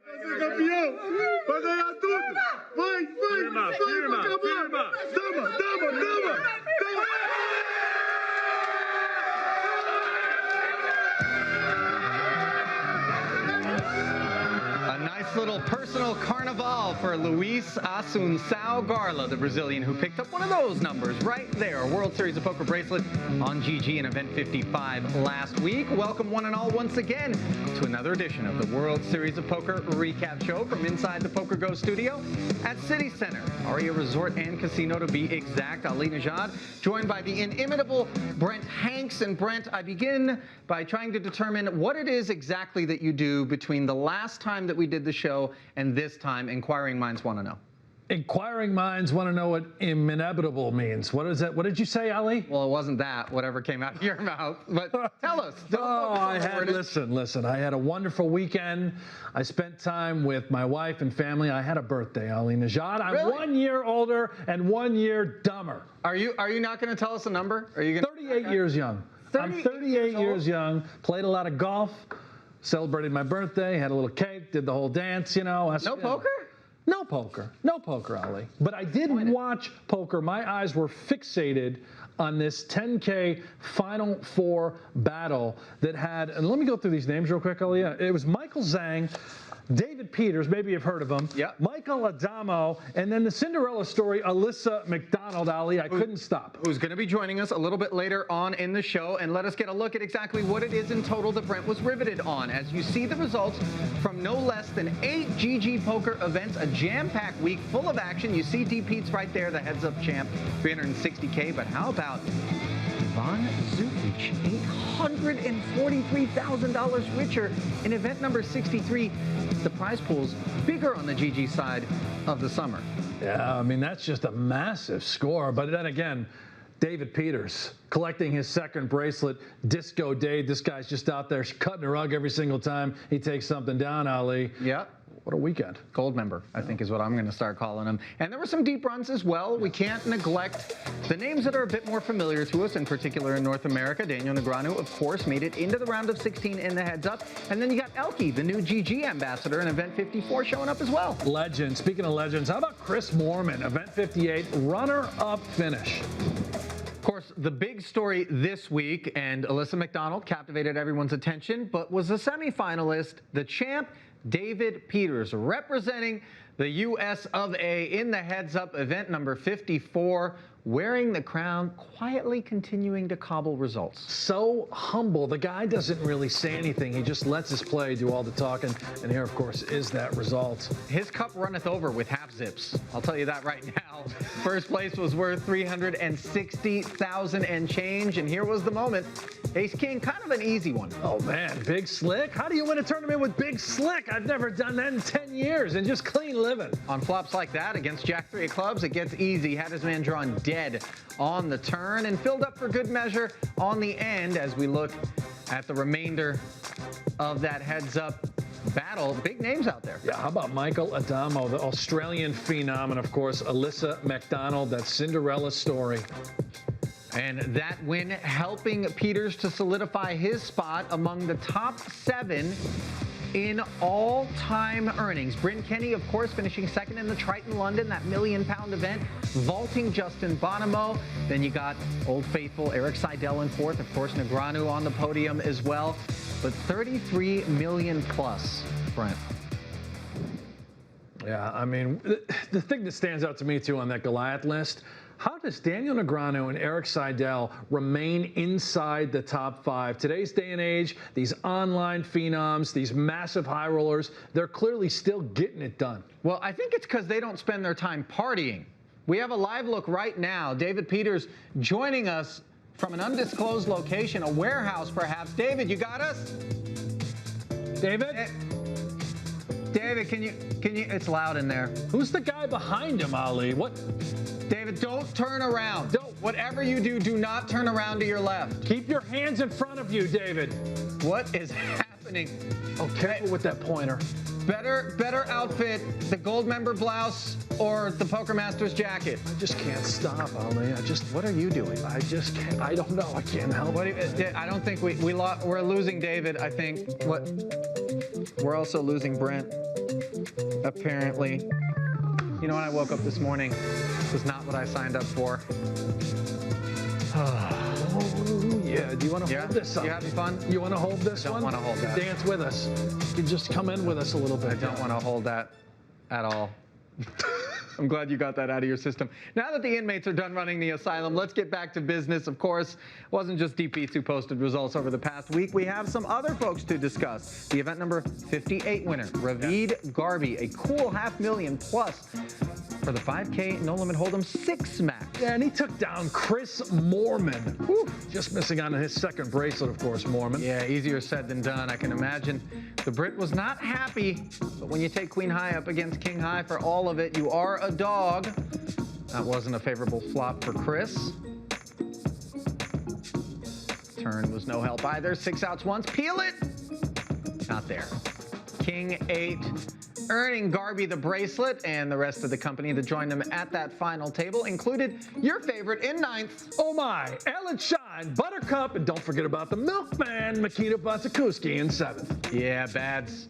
Campeão! Vai ganhar tudo! Vai, vai! Firma, firma! Dama, dama, dama! A nice little personal carnival for Luis Assunção Garla, the Brazilian who picked up one of those numbers right there. World Series of Poker bracelet on GG in event 55 last week. Welcome one and all once again to another edition of the World Series of Poker Recap Show from inside the PokerGO studio at City Center, Aria Resort and Casino to be exact. Ali Nejad, joined by the inimitable Brent Hanks. And Brent, I begin by trying to determine what it is exactly that you do between the last time that we did the show and this time. Inquiring minds want to know. Inquiring minds want to know what inevitable means. What is that? What did you say, Ali? Well, it wasn't that, whatever came out of your mouth, but tell us. Listen, I had a wonderful weekend. I spent time with my wife and family. I had a birthday, Ali Nejad. I'm Really? 1 year older and 1 year dumber. Are you not going to tell us a number? Are you going 38 years young. I'm 38 years young, played a lot of golf, celebrated my birthday, had a little cake, did the whole dance, you know. No poker? No poker, Ali. But I did watch poker. My eyes were fixated on this 10K Final Four battle that had, and let me go through these names real quick, Ali. It was Michael Zhang, David Peters, maybe you've heard of him. Yeah. Michael Adamo, and then the Cinderella story, Alyssa MacDonald, Ali. I couldn't stop. Who's going to be joining us a little bit later on in the show, and let us get a look at exactly what it is in total that Brent was riveted on. As you see the results from no less than 8 GG poker events, a jam-packed week full of action. You see D. Pete's right there, the heads-up champ, 360K. But how about Ivan Zukic, $843,000 richer in event number 63. The prize pool's bigger on the GG side of the summer. Yeah, I mean, that's just a massive score. But then again, David Peters collecting his second bracelet, Disco Dave. This guy's just out there cutting a rug every single time he takes something down, Ali. Yeah. What a weekend. Gold member, I think is what I'm going to start calling him. And there were some deep runs as well. We can't neglect the names that are a bit more familiar to us, in particular in North America. Daniel Negreanu, of course, made it into the round of 16 in the heads up. And then you got Elke, the new GG ambassador in event 54, showing up as well. Legend. Speaking of legends, how about Chris Moorman, event 58, runner-up finish? Of course, the big story this week, and Alyssa MacDonald captivated everyone's attention, but was a semi-finalist, the champ, David Peters, representing the US of A in the heads-up event number 54, wearing the crown, quietly continuing to cobble results. So humble. The guy doesn't really say anything. He just lets his play do all the talking. And here, of course, is that result. His cup runneth over with half zips. I'll tell you that right now. First place was worth $360,000 and change. And here was the moment. Ace King, kind of an easy one. Oh, man. Big Slick? How do you win a tournament with Big Slick? I've never done that in 10 years. And just clean living. On flops like that, against Jack 3 of clubs, it gets easy. Had his man drawn dead on the turn and filled up for good measure on the end as we look at the remainder of that heads-up battle. Big names out there. Yeah, how about Michael Adamo, the Australian phenom, and of course, Alyssa MacDonald, that Cinderella story. And that win helping Peters to solidify his spot among the top 7 in all-time earnings. Bryn Kenny, of course, finishing second in the Triton London, that £1 million event, vaulting Justin Bonomo. Then you got Old Faithful Eric Seidel in fourth, of course, Negreanu on the podium as well. But 33 million plus, Brent. Yeah, I mean, the thing that stands out to me, too, on that Goliath list, how does Daniel Negreanu and Eric Seidel remain inside the top 5? Today's day and age, these online phenoms, these massive high rollers, they're clearly still getting it done. Well, I think it's because they don't spend their time partying. We have a live look right now. David Peters joining us from an undisclosed location, a warehouse perhaps. David, you got us? David? David, can you, it's loud in there. Who's the guy behind him, Ali? What? David, don't turn around. Whatever you do, do not turn around to your left. Keep your hands in front of you, David. What is happening? Oh, careful with that pointer. Better outfit, the gold member blouse or the Poker Masters jacket? I just can't stop, Ali. What are you doing? I just can't. I don't know. I can't help it. I don't think we're losing David. I think we're also losing Brent. apparently. You know, when I woke up this morning, this was not what I signed up for. Oh, yeah. Do you want to hold this up? You having fun? You want to hold this one? I don't want to hold that. Dance with us. You can just come in with us a little bit. I don't want to hold that at all. I'm glad you got that out of your system. Now that the inmates are done running the asylum, let's get back to business. Of course, it wasn't just DPs who posted results over the past week. We have some other folks to discuss. The event number 58 winner, Ravid Garby, a cool $500,000 plus for the 5K No Limit Hold'em 6 match. Yeah, and he took down Chris Moorman. Whew, just missing on his second bracelet, of course, Moorman. Yeah, easier said than done, I can imagine. The Brit was not happy, but when you take Queen High up against King High for all of it, you are a dog. That wasn't a favorable flop for Chris. Turn was no help either. 6 outs once. Peel it. Not there. King 8, earning Garby the bracelet, and the rest of the company that joined him at that final table included your favorite in 9th. Oh my, Ellen Shine, Buttercup, and don't forget about the milkman, Makita Basakuski in 7th. Yeah, Bads.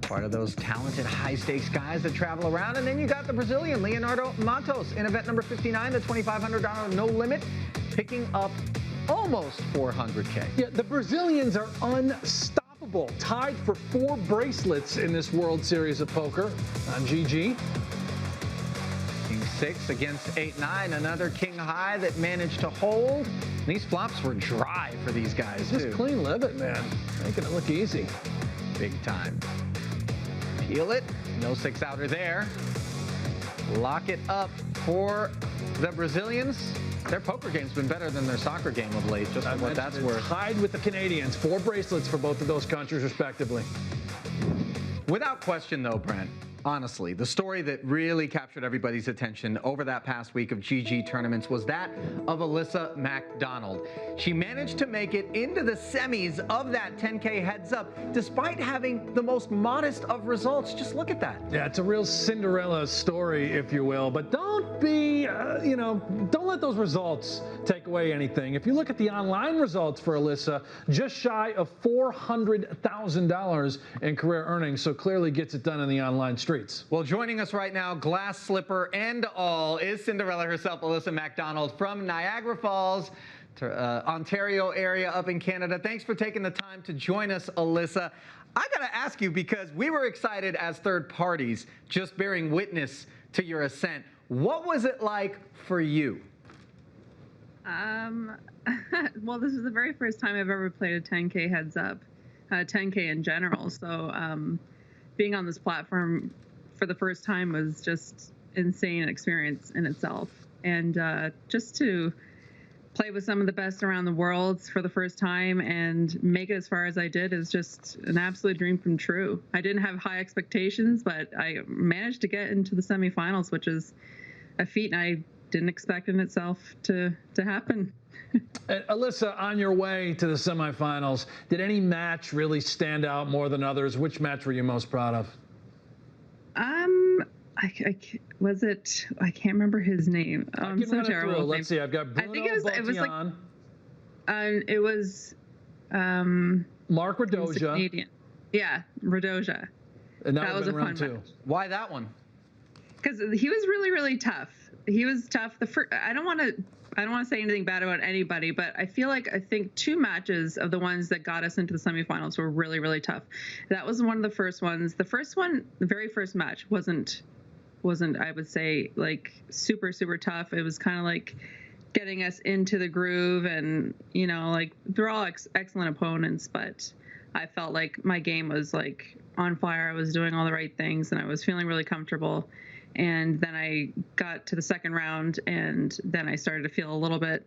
Part of those talented high-stakes guys that travel around. And then you got the Brazilian, Leonardo Matos, in event number 59, the $2,500 no limit, picking up almost 400K. Yeah, the Brazilians are unstoppable, tied for 4 bracelets in this World Series of Poker on GG. King 6 against 8-9, another King High that managed to hold. These flops were dry for these guys, Just too. clean live it, man. Making it look easy. Big time. Peel it. No 6-outer there. Lock it up for the Brazilians. Their poker game's been better than their soccer game of late, just for what that's worth. Tied with the Canadians. 4 bracelets for both of those countries, respectively. Without question, though, Brent, honestly, the story that really captured everybody's attention over that past week of GG tournaments was that of Alyssa MacDonald. She managed to make it into the semis of that 10K heads up, despite having the most modest of results. Just look at that. Yeah, it's a real Cinderella story, if you will. But don't be, don't let those results take away anything. If you look at the online results for Alyssa, just shy of $400,000 in career earnings, so clearly gets it done in the online streets. Well, joining us right now, glass slipper and all, is Cinderella herself, Alyssa MacDonald, from Niagara Falls, Ontario area up in Canada. Thanks for taking the time to join us, Alyssa. I got to ask you, because we were excited as third parties, just bearing witness to your ascent. What was it like for you? Well, this is the very first time I've ever played a 10K heads up, 10K in general. So being on this platform for the first time was just insane experience in itself. And just to play with some of the best around the world for the first time and make it as far as I did is just an absolute dream come true. I didn't have high expectations, but I managed to get into the semifinals, which is a feat I didn't expect in itself to happen. Alyssa, on your way to the semifinals, did any match really stand out more than others? Which match were you most proud of? I can't remember his name. I'm so terrible. Let's see. I've got Bruno Botian. It was Mark Radoja. Canadian. Yeah, Radoja. And that was a round fun 2. match. Why that one? Because he was really, really tough. He was tough. I don't want to say anything bad about anybody, but I think 2 matches of the ones that got us into the semifinals were really, really tough. That was one of the first ones. The very first match wasn't I would say like super, super tough. It was kind of like getting us into the groove, and like they're all excellent opponents, but I felt like my game was like on fire. I was doing all the right things and I was feeling really comfortable. And then I got to the second round, and then I started to feel a little bit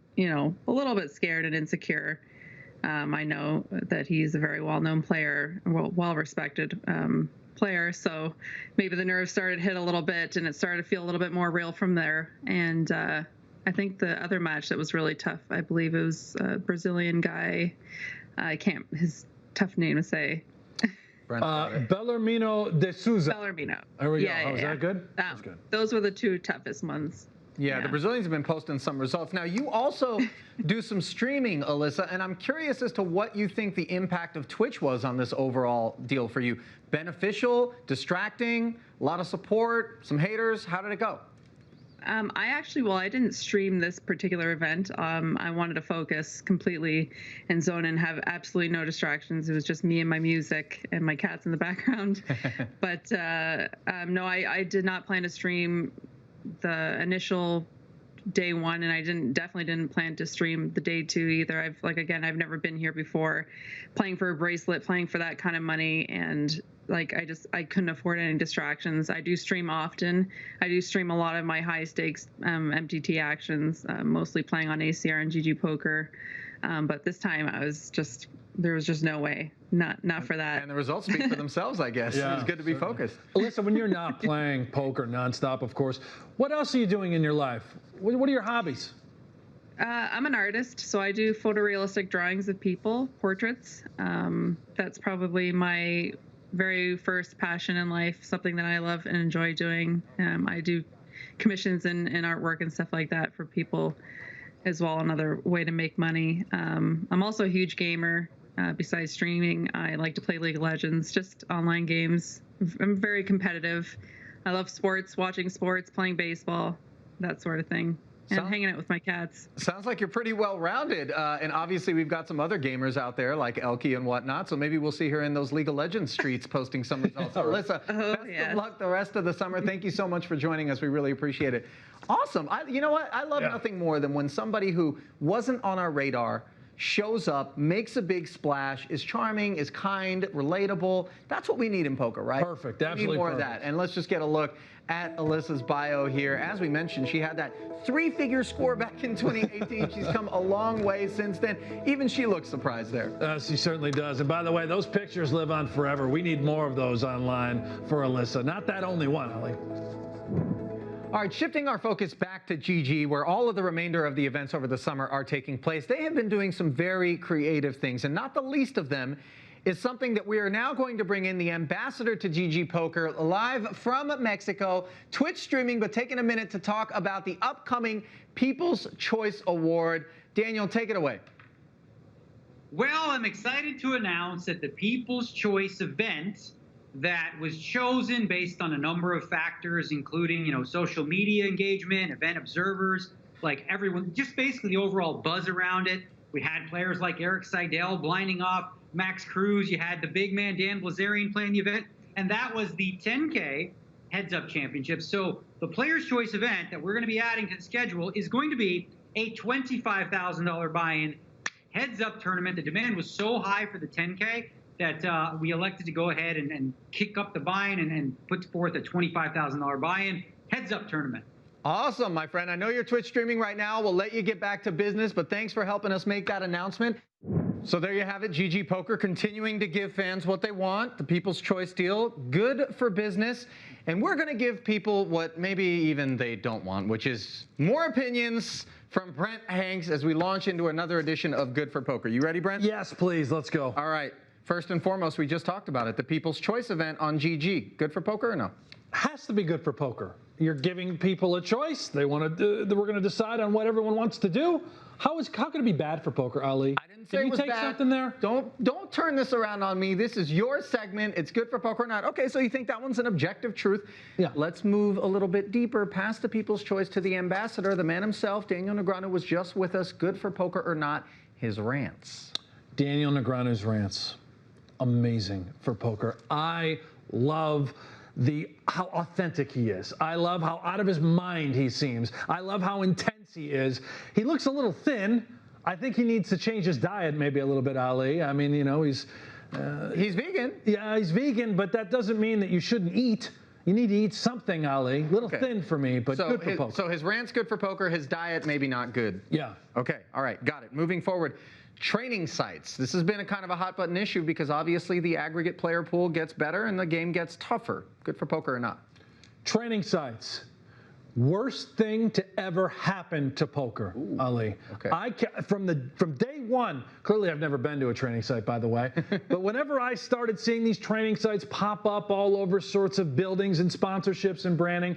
scared and insecure. I know that he's a very well-known player, well-respected player, so maybe the nerves started to hit a little bit, and it started to feel a little bit more real from there. And I think the other match that was really tough, I believe it was a Brazilian guy. His tough name to say. Bellarmino de Souza. Bellarmino. There we go. Was that good? That was good. Those were the 2 toughest ones. Yeah, the Brazilians have been posting some results. Now, you also do some streaming, Alyssa, and I'm curious as to what you think the impact of Twitch was on this overall deal for you. Beneficial, distracting, a lot of support, some haters. How did it go? I didn't stream this particular event. I wanted to focus completely and zone in, have absolutely no distractions. It was just me and my music and my cats in the background. But no, I did not plan to stream the initial day one, and I definitely didn't plan to stream the day two either. I've never been here before, playing for a bracelet, playing for that kind of money, and I couldn't afford any distractions. I do stream often. I do stream a lot of my high stakes MTT actions, mostly playing on ACR and GG Poker. But this time there was just no way, not for that. And the results speak for themselves, I guess. Yeah, it's good to be focused. Alyssa, when you're not playing poker nonstop, of course, what else are you doing in your life? What are your hobbies? I'm an artist, so I do photorealistic drawings of people, portraits. That's probably my very first passion in life, something that I love and enjoy doing. I do commissions and artwork and stuff like that for people as well, another way to make money. I'm also a huge gamer. Besides streaming, I like to play League of Legends, just online games. I'm very competitive. I love sports, watching sports, playing baseball, that sort of thing. And hanging out with my cats. Sounds like you're pretty well-rounded. And obviously, we've got some other gamers out there like Elke and whatnot. So maybe we'll see her in those League of Legends streets posting some results. Alyssa, best of luck the rest of the summer. Thank you so much for joining us. We really appreciate it. Awesome. You know what? I love nothing more than when somebody who wasn't on our radar shows up, makes a big splash, is charming, is kind, relatable. That's what we need in poker, right? Perfect. Absolutely we need more perfect. of that. And let's just get a look at Alyssa's bio here. As we mentioned, she had that 3-figure score back in 2018. She's come a long way since then. Even she looks surprised there. She certainly does. And by the way, those pictures live on forever. We need more of those online for Alyssa. Not that only one, Ali. All right, shifting our focus back to GG, where all of the remainder of the events over the summer are taking place. They have been doing some very creative things, and not the least of them is something that we are now going to bring in the ambassador to GG Poker, live from Mexico, Twitch streaming, but taking a minute to talk about the upcoming People's Choice Award. Daniel, take it away. Well, I'm excited to announce that the People's Choice event that was chosen based on a number of factors, including, social media engagement, event observers, like everyone, just basically the overall buzz around it. We had players like Eric Seidel blinding off Max Cruz. You had the big man Dan Blazarian playing the event, and that was the 10K Heads-Up Championship. So the Players' Choice event that we're going to be adding to the schedule is going to be a $25,000 buy-in heads-up tournament. The demand was so high for the 10K that we elected to go ahead and kick up the buy-in and put forth a $25,000 buy-in heads-up tournament. Awesome, my friend. I know you're Twitch streaming right now. We'll let you get back to business, but thanks for helping us make that announcement. So there you have it, GG Poker continuing to give fans what they want, the People's Choice deal, good for business. And we're going to give people what maybe even they don't want, which is more opinions from Brent Hanks as we launch into another edition of Good for Poker. You ready, Brent? Yes, please. Let's go. All right. First and foremost, we just talked about it, the People's Choice event on GG. Good for poker or no? Has to be good for poker. You're giving people a choice. They want to. We're going to decide on what everyone wants to do. How can it be bad for poker, Ali? I didn't say it was bad. Can you take something there? Don't turn this around on me. This is your segment. It's good for poker or not. Okay, so you think that one's an objective truth. Yeah. Let's move a little bit deeper past the People's Choice to the ambassador, the man himself. Daniel Negreanu was just with us. Good for poker or not, his rants. Daniel Negreanu's rants. Amazing for poker. I love how authentic he is. I love how out of his mind he seems. I love how intense he is. He looks a little thin. I think he needs to change his diet maybe a little bit, Ali. I mean, he's vegan. Yeah, he's vegan, but that doesn't mean that you shouldn't eat. You need to eat something, Ali. Little thin for me, but good for poker. So his rant's good for poker. His diet maybe not good. Yeah. Okay. All right. Got it. Moving forward. Training sites. This has been a kind of a hot button issue because obviously the aggregate player pool gets better and the game gets tougher. Good for poker or not? Training sites. Worst thing to ever happen to poker, Ali. Okay. From day one, clearly I've never been to a training site, by the way, but whenever I started seeing these training sites pop up all over sorts of buildings and sponsorships and branding,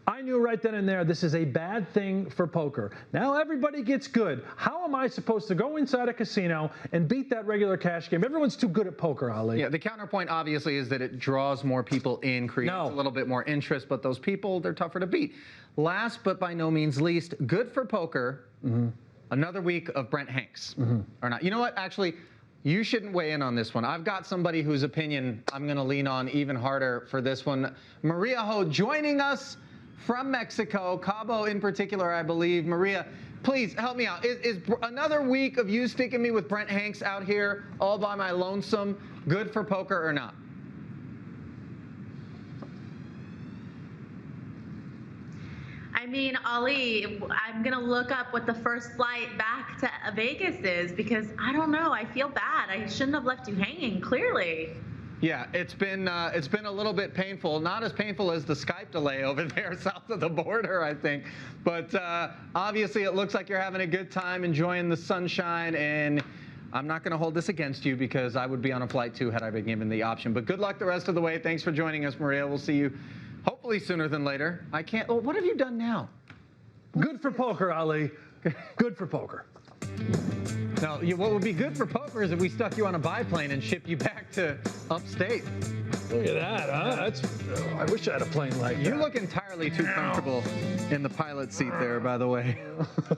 I knew right then and there this is a bad thing for poker. Now everybody gets good. How am I supposed to go inside a casino and beat that regular cash game? Everyone's too good at poker, Ali. Yeah, the counterpoint obviously is that it draws more people in, creates a little bit more interest, but those people, they're tougher to beat. Last but by no means least, good for poker, another week of Brent Hanks. Or not. You know what? Actually, you shouldn't weigh in on this one. I've got somebody whose opinion I'm going to lean on even harder for this one. Maria Ho joining us from Mexico, Cabo in particular, I believe. Maria, please help me out. Is another week of you sticking me with Brent Hanks out here all by my lonesome good for poker or not? I mean, Ali, I'm going to look up what the first flight back to Vegas is because I don't know. I feel bad. I shouldn't have left you hanging, clearly. Yeah, it's been a little bit painful. Not as painful as the Skype delay over there south of the border, I think. But obviously, it looks like you're having a good time, enjoying the sunshine. And I'm not going to hold this against you because I would be on a flight too had I been given the option. But good luck the rest of the way. Thanks for joining us, Maria. We'll see you hopefully sooner than later. I can't. Oh, what have you done now? Good for poker, Ali. Good for poker. No, what would be good for poker is if we stuck you on a biplane and shipped you back to upstate. Look at that, huh? I wish I had a plane like that. You look entirely too comfortable in the pilot seat there, by the way.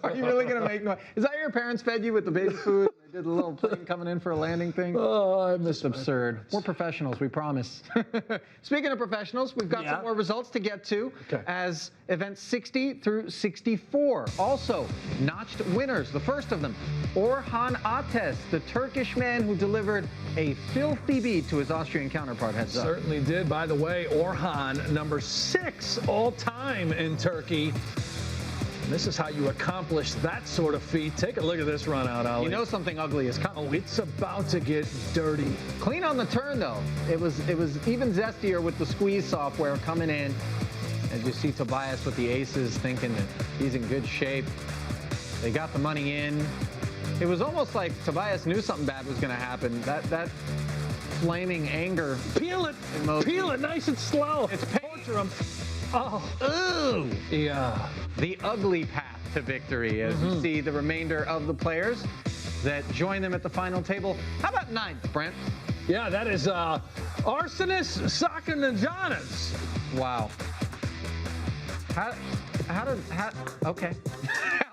Are you really going to make noise? Is that your parents fed you with the baby food? They did the little plane coming in for a landing thing? Oh, I miss It's absurd. We're professionals, we promise. Speaking of professionals, we've got some more results to get to as events 60 through 64. Also, notched winners. The first of them, Orhan Ates, the Turkish man who delivered a filthy beat to his Austrian counterpart. Heads up. Certainly did. By the way, Orhan, number 6 all-time in Turkey. And this is how you accomplish that sort of feat. Take a look at this run out, Ali. You know something ugly is coming. Oh, it's about to get dirty. Clean on the turn, though. It was even zestier with the squeeze software coming in. As you see Tobias with the aces thinking that he's in good shape. They got the money in. It was almost like Tobias knew something bad was going to happen. That flaming anger. Peel it. Peel it nice and slow. It's torture him. Oh. Ooh. Yeah. The ugly path to victory as you see the remainder of the players that join them at the final table. How about 9th, Brent? Yeah, that is Arsenis Sakanajanis. Wow. Okay.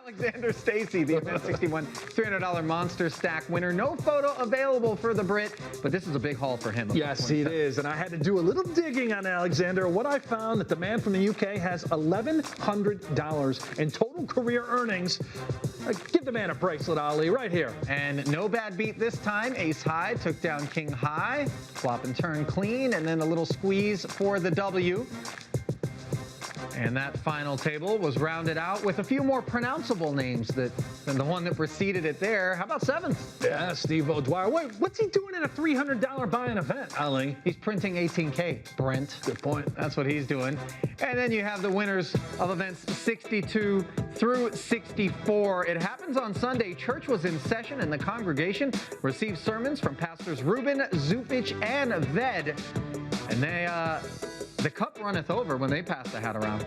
Alexander Stacey, the Event 61 $300 Monster Stack winner. No photo available for the Brit, but this is a big haul for him. Yes, it is. And I had to do a little digging on Alexander. What I found that the man from the UK has $1,100 in total career earnings. Give the man a bracelet, Ali, right here. And no bad beat this time. Ace high took down King high. Flop and turn clean, and then a little squeeze for the W. And that final table was rounded out with a few more pronounceable names than the one that preceded it there. How about 7th? Yeah, Steve O'Dwyer. Wait, what's he doing in a $300 buy-in event, Ali? He's printing 18K, Brent. Good point. That's what he's doing. And then you have the winners of events 62 through 64. It happens on Sunday. Church was in session and the congregation received sermons from pastors Ruben, Zupich, and Ved. And the cup runneth over when they pass the hat around.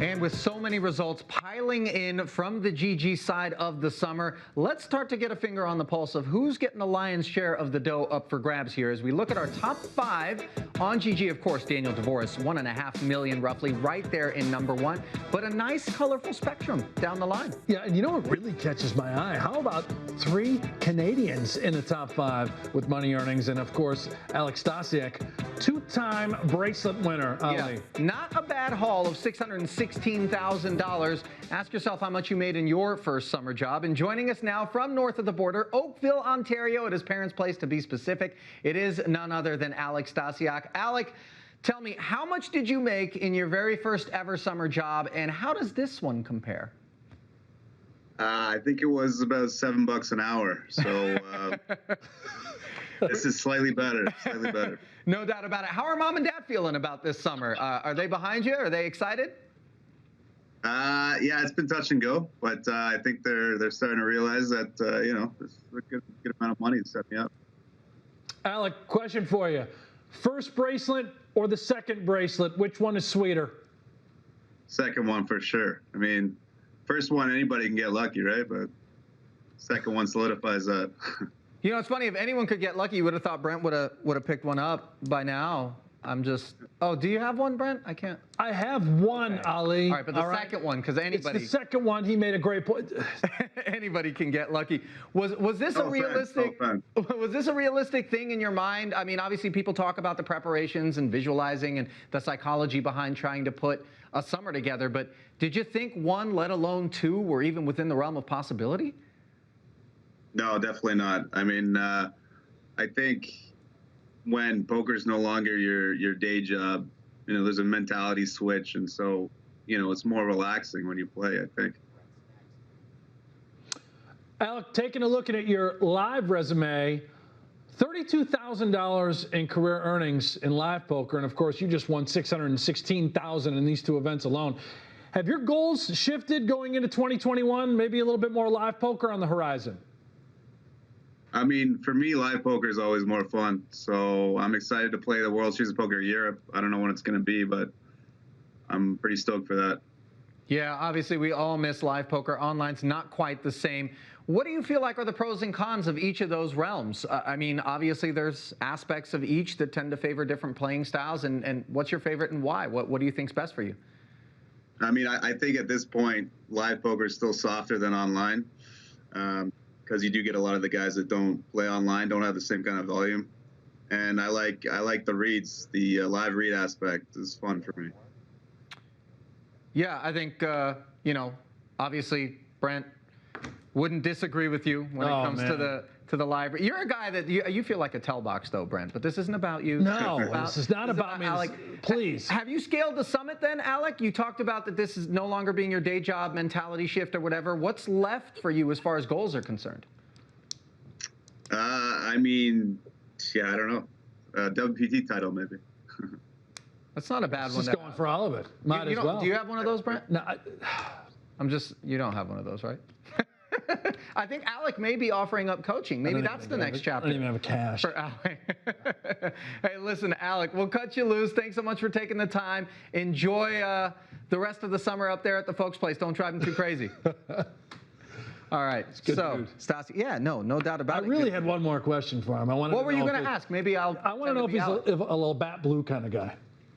And with so many results piling in from the GG side of the summer, let's start to get a finger on the pulse of who's getting the lion's share of the dough up for grabs here as we look at our top 5 on GG. Of course, Daniel Dvoris, $1.5 million roughly, right there in number 1, but a nice colorful spectrum down the line. Yeah, and you know what really catches my eye? How about 3 Canadians in the top 5 with money earnings? And of course, Alek Stasiak, 2-time bracelet winner. Yeah, not a bad haul of $616,000. Ask yourself how much you made in your first summer job. And joining us now from north of the border, Oakville, Ontario, at his parents' place to be specific, it is none other than Alek Stasiak. Alek, tell me, how much did you make in your very first ever summer job, and how does this one compare? I think it was about $7 an hour. So this is slightly better. Slightly better. No doubt about it. How are mom and dad feeling about this summer? Are they behind you? Are they excited? Yeah, it's been touch and go, but I think they're starting to realize that this is a good amount of money to set me up. Alek, question for you: first bracelet or the second bracelet? Which one is sweeter? Second one for sure. I mean, first one, anybody can get lucky, right? But second one solidifies that. You know, it's funny. If anyone could get lucky, you would have thought Brent would have picked one up by now. I'm just. Oh, do you have one, Brent? I can't. I have one, okay. Ali. All right, but the second one, because anybody. It's the second one. He made a great point. Anybody can get lucky. Was this a realistic? Was this a realistic thing in your mind? I mean, obviously, people talk about the preparations and visualizing and the psychology behind trying to put a summer together. But did you think one, let alone two, were even within the realm of possibility? No, definitely not. I mean, I think when poker's no longer your day job, you know, there's a mentality switch, and so, you know, it's more relaxing when you play, I think. Alek, taking a look at your live resume, $32,000 in career earnings in live poker, and of course, you just won $616,000 in these two events alone. Have your goals shifted going into 2021? Maybe a little bit more live poker on the horizon? I mean, for me, live poker is always more fun. So I'm excited to play the World Series of Poker Europe. I don't know when it's going to be, but I'm pretty stoked for that. Yeah, obviously we all miss live poker. Online's not quite the same. What do you feel like are the pros and cons of each of those realms? I mean, obviously there's aspects of each that tend to favor different playing styles. And what's your favorite and why? What do you think's best for you? I mean, I think at this point, live poker is still softer than online. Because you do get a lot of the guys that don't play online don't have the same kind of volume, and I like the reads. The live read aspect is fun for me. Yeah, I think you know, obviously Brent wouldn't disagree with you when it comes to the live. You're a guy that you feel like a tell box though, Brent. But this isn't about you. No, this is not about me. Alek, please. Have you scaled the summit then, Alek? You talked about that this is no longer being your day job, mentality shift or whatever. What's left for you as far as goals are concerned? I mean, yeah, I don't know. WPT title maybe. That's not a bad one. Just going for all of it. Might as well. Do you have one of those, Brent? No. You don't have one of those, right? I think Alek may be offering up coaching. Maybe that's the next chapter. I don't even have a cash. For Alek. Hey, listen, Alek, we'll cut you loose. Thanks so much for taking the time. Enjoy the rest of the summer up there at the folks' place. Don't drive them too crazy. All right. So, Stasiak, yeah, no doubt about it. I really had one more question for him. What were you going to ask? Maybe I want to know if he's a little bat blue kind of guy.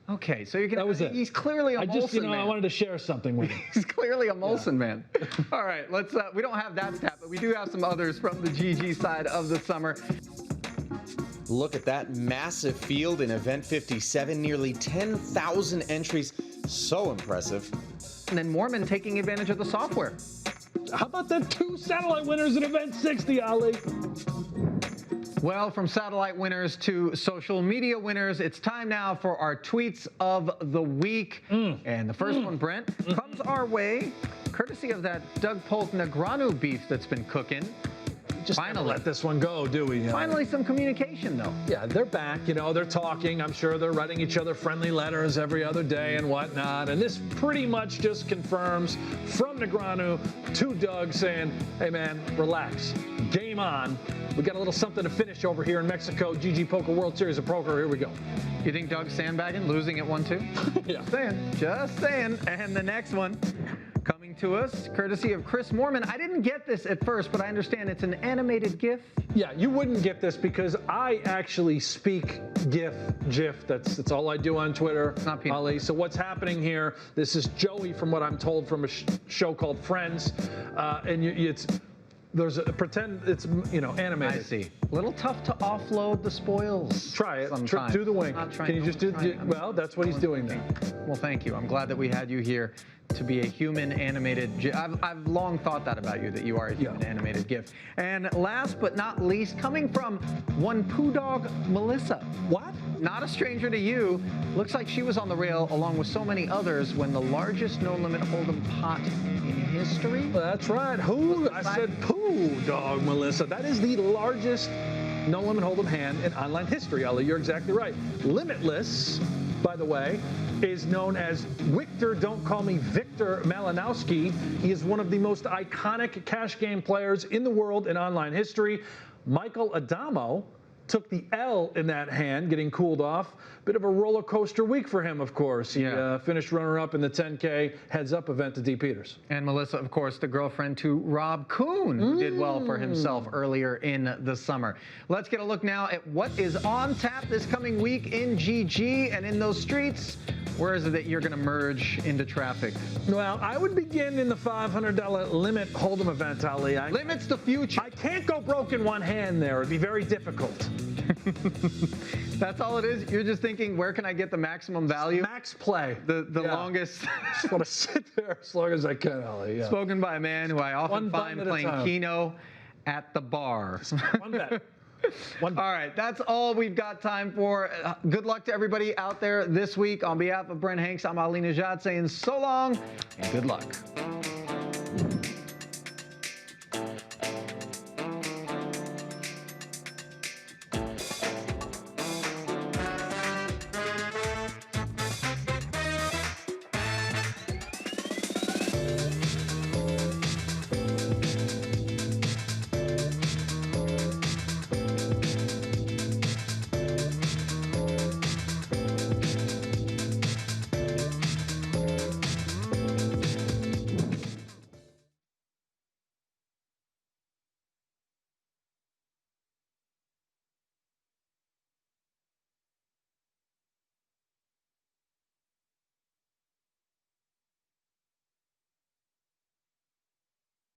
Okay, so you're gonna. He's clearly a Molson man. I wanted to share something with him. He's clearly a Molson man. All right, let's. We don't have that stat, but we do have some others from the GG side of the summer. Look at that massive field in Event 57, nearly 10,000 entries. So impressive. And then Mormon taking advantage of the software. How about the 2 satellite winners in Event 60, Ali? Well, from satellite winners to social media winners, it's time now for our tweets of the week. And the first one, Brent, comes our way, courtesy of that Doug Polk Negreanu beef that's been cooking. Just finally let this one go, do we? Finally, some communication, though. Yeah, they're back. You know, they're talking. I'm sure they're writing each other friendly letters every other day and whatnot. And this pretty much just confirms from Negreanu to Doug saying, hey, man, relax. Game on. We got a little something to finish over here in Mexico. GG Poker World Series of Poker. Here we go. You think Doug's sandbagging, losing at 1-2? Yeah. Just saying. And the next one, coming to us, courtesy of Chris Mormon. I didn't get this at first, but I understand it's an animated GIF. Yeah, you wouldn't get this because I actually speak GIF. That's all I do on Twitter, Ali. So what's happening here? This is Joey, from what I'm told, from a show called Friends, and there's a pretend it's animated. I see. A little tough to offload the spoils. Try it. Sometimes. Do the wink. Can you just do? Well, that's what he's doing there. Well, thank you. I'm glad that we had you here to be a human animated GIF. I've long thought that about you, that you are a human animated GIF. And last but not least, coming from one poo dog Melissa. What? Not a stranger to you. Looks like she was on the rail along with so many others when the largest no limit hold'em pot in history. That's right. Who? I said poo dog Melissa. That is the largest no limit hold'em hand in online history, Ali. You're exactly right. Limitless, by the way, is known as Victor, don't call me Victor Malinowski. He is one of the most iconic cash game players in the world in online history. Michael Adamo took the L in that hand, getting cooled off. Bit of a roller coaster week for him, of course. He finished runner-up in the 10K heads-up event to D. Peters. And Melissa, of course, the girlfriend to Rob Kuhn, who did well for himself earlier in the summer. Let's get a look now at what is on tap this coming week in GG and in those streets. Where is it that you're going to merge into traffic? Well, I would begin in the $500 limit hold'em event, Ali. Limits the future. I can't go broke in one hand there. It'd be very difficult. That's all it is? You're just thinking, where can I get the maximum value? Max play. The longest. Just want to sit there as long as I can, Ali. Yeah. Spoken by a man who I often find playing Keno at the bar. One bet. All right, that's all we've got time for. Good luck to everybody out there this week. On behalf of Brent Hanks, I'm Ali Nejad saying so long and good luck.